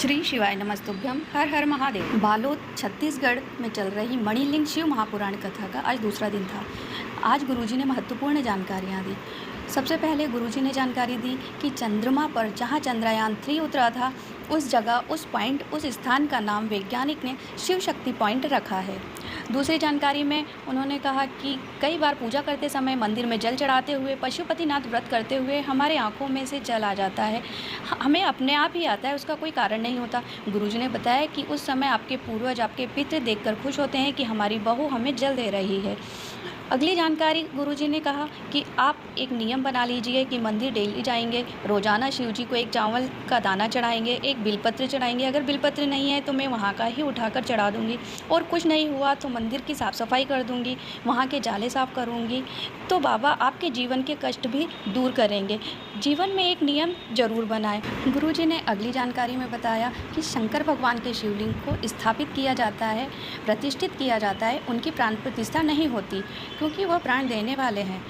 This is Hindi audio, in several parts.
श्री शिवाय नमस्तुभ्यम। हर हर महादेव। बालोद छत्तीसगढ़ में चल रही मणिलिंग शिव महापुराण कथा का आज दूसरा दिन था। आज गुरुजी ने महत्वपूर्ण जानकारियाँ दी। सबसे पहले गुरुजी ने जानकारी दी कि चंद्रमा पर जहाँ चंद्रयान 3 उतरा था उस जगह, उस पॉइंट, उस स्थान का नाम वैज्ञानिक ने शिव शक्ति पॉइंट रखा है। दूसरी जानकारी में उन्होंने कहा कि कई बार पूजा करते समय मंदिर में जल चढ़ाते हुए, पशुपतिनाथ व्रत करते हुए हमारे आंखों में से जल आ जाता है। हमें अपने आप ही आता है, उसका कोई कारण नहीं होता। गुरुजी ने बताया कि उस समय आपके पूर्वज, आपके पितृ देखकर खुश होते हैं कि हमारी बहू हमें जल दे रही है। अगली जानकारी गुरुजी ने कहा कि आप एक नियम बना लीजिए कि मंदिर डेली जाएंगे, रोज़ाना शिवजी को एक चावल का दाना चढ़ाएंगे, एक बिलपत्र चढ़ाएंगे। अगर बिलपत्र नहीं है तो मैं वहाँ का ही उठाकर चढ़ा दूँगी, और कुछ नहीं हुआ तो मंदिर की साफ़ सफाई कर दूँगी, वहाँ के जाले साफ़ करूँगी। तो बाबा आपके जीवन के कष्ट भी दूर करेंगे। जीवन में एक नियम ज़रूर बनाएं। गुरुजी ने अगली जानकारी में बताया कि शंकर भगवान के शिवलिंग को स्थापित किया जाता है, प्रतिष्ठित किया जाता है। उनकी प्राण प्रतिष्ठा नहीं होती क्योंकि वह प्राण देने वाले हैं।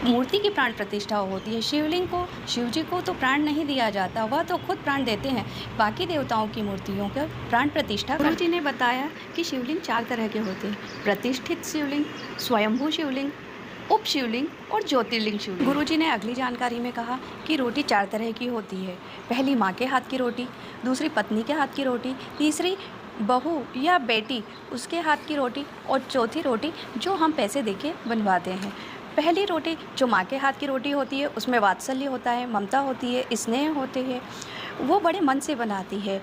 मूर्ति की प्राण प्रतिष्ठा होती है। शिवलिंग को, शिवजी को तो प्राण नहीं दिया जाता, वह तो खुद प्राण देते हैं। बाकी देवताओं की मूर्तियों का प्राण प्रतिष्ठा गुरुजी ने बताया कि शिवलिंग 4 तरह के होते हैं: प्रतिष्ठित शिवलिंग, स्वयंभू शिवलिंग, उप शिवलिंग और ज्योतिर्लिंग शिवलिंग। गुरुजी ने अगली जानकारी में कहा कि रोटी 4 तरह की होती है। पहली माँ के हाथ की रोटी, दूसरी पत्नी के हाथ की रोटी, तीसरी बहू या बेटी उसके हाथ की रोटी, और चौथी रोटी जो हम पैसे देके बनवाते हैं। पहली रोटी जो माँ के हाथ की रोटी होती है उसमें वात्सल्य होता है, ममता होती है, स्नेह होते हैं, वो बड़े मन से बनाती है।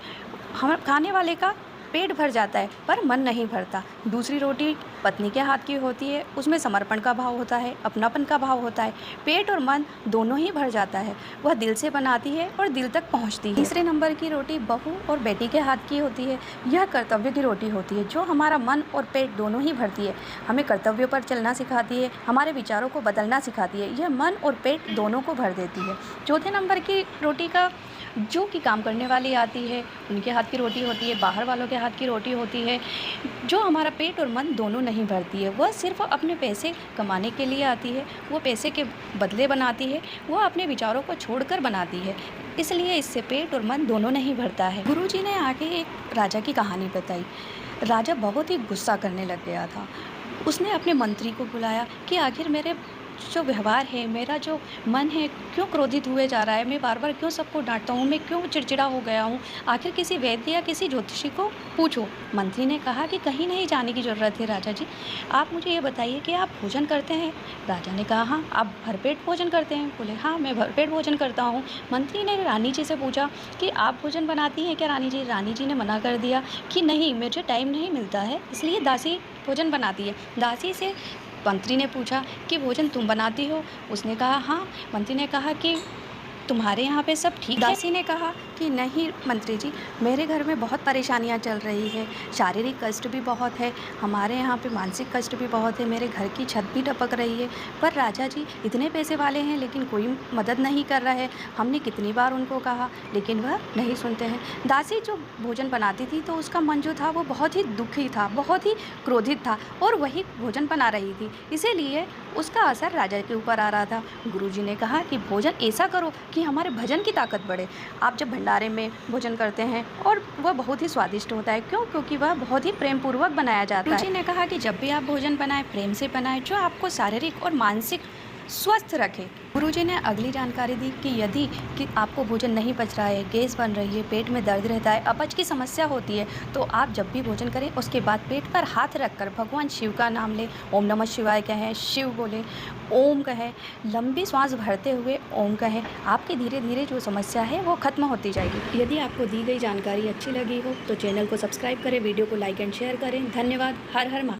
हम खाने वाले का पेट भर जाता है पर मन नहीं भरता। दूसरी रोटी पत्नी के हाथ की होती है, उसमें समर्पण का भाव होता है, अपनापन का भाव होता है, पेट और मन दोनों ही भर जाता है। वह दिल से बनाती है और दिल तक पहुंचती है। तीसरे नंबर की रोटी बहू और बेटी के हाथ की होती है। यह कर्तव्य की रोटी होती है जो हमारा मन और पेट दोनों ही भरती है, हमें कर्तव्यों पर चलना सिखाती है, हमारे विचारों को बदलना सिखाती है। यह मन और पेट दोनों को भर देती है। चौथे नंबर की रोटी का जो कि काम करने वाली आती है, उनके हाथ की रोटी होती है, बाहर वालों के हाथ की रोटी होती है, जो हमारा पेट और मन दोनों नहीं भरती है। वह सिर्फ अपने पैसे कमाने के लिए आती है, वो पैसे के बदले बनाती है, वह अपने विचारों को छोड़कर बनाती है, इसलिए इससे पेट और मन दोनों नहीं भरता है। गुरुजी ने आगे एक राजा की कहानी बताई। राजा बहुत ही गुस्सा करने लग गया था। उसने अपने मंत्री को बुलाया कि आखिर मेरे जो व्यवहार है, मेरा जो मन है, क्यों क्रोधित हुए जा रहा है, मैं बार बार क्यों सबको डांटता हूँ, मैं क्यों चिड़चिड़ा हो गया हूँ, आखिर किसी वैद्य या किसी ज्योतिषी को पूछो। मंत्री ने कहा कि कहीं नहीं जाने की ज़रूरत है राजा जी, आप मुझे ये बताइए कि आप भोजन करते हैं। राजा ने कहा हाँ, आप भरपेट भोजन करते हैं। बोले हाँ, मैं भरपेट भोजन करता हूँ। मंत्री ने रानी जी से पूछा कि आप भोजन बनाती हैं क्या रानी जी? रानी जी ने मना कर दिया कि नहीं, मुझे टाइम नहीं मिलता है, इसलिए दासी भोजन बनाती है। दासी से मंत्री ने पूछा कि भोजन तुम बनाती हो? उसने कहा हाँ। मंत्री ने कहा कि तुम्हारे यहाँ पे सब ठीक है? दासी ने कहा कि नहीं मंत्री जी, मेरे घर में बहुत परेशानियाँ चल रही है, शारीरिक कष्ट भी बहुत है, हमारे यहाँ पे मानसिक कष्ट भी बहुत है, मेरे घर की छत भी टपक रही है। पर राजा जी इतने पैसे वाले हैं लेकिन कोई मदद नहीं कर रहा है, हमने कितनी बार उनको कहा लेकिन वह नहीं सुनते हैं। दासी जो भोजन बनाती थी तो उसका मन जो था वो बहुत ही दुखी था, बहुत ही क्रोधित था, और वही भोजन बना रही थी, इसीलिए उसका असर राजा के ऊपर आ रहा था। गुरुजी ने कहा कि भोजन ऐसा करो कि हमारे भजन की ताकत बढ़े। आप जब भंडारे में भोजन करते हैं और वह बहुत ही स्वादिष्ट होता है, क्यों? क्योंकि वह बहुत ही प्रेम पूर्वक बनाया जाता है। गुरुजी ने कहा कि जब भी आप भोजन बनाएं, प्रेम से बनाएं, जो आपको शारीरिक और मानसिक स्वस्थ रखे। गुरुजी ने अगली जानकारी दी कि यदि कि आपको भोजन नहीं पच रहा है, गैस बन रही है, पेट में दर्द रहता है, अपच की समस्या होती है, तो आप जब भी भोजन करें उसके बाद पेट पर हाथ रखकर भगवान शिव का नाम लें, ओम नमः शिवाय कहें, शिव बोलें, ओम कहें, लंबी सांस भरते हुए ओम कहें। आपकी धीरे धीरे जो समस्या है वो खत्म होती जाएगी। यदि आपको दी गई जानकारी अच्छी लगी हो तो चैनल को सब्सक्राइब करें, वीडियो को लाइक एंड शेयर करें। धन्यवाद। हर हर महादेव।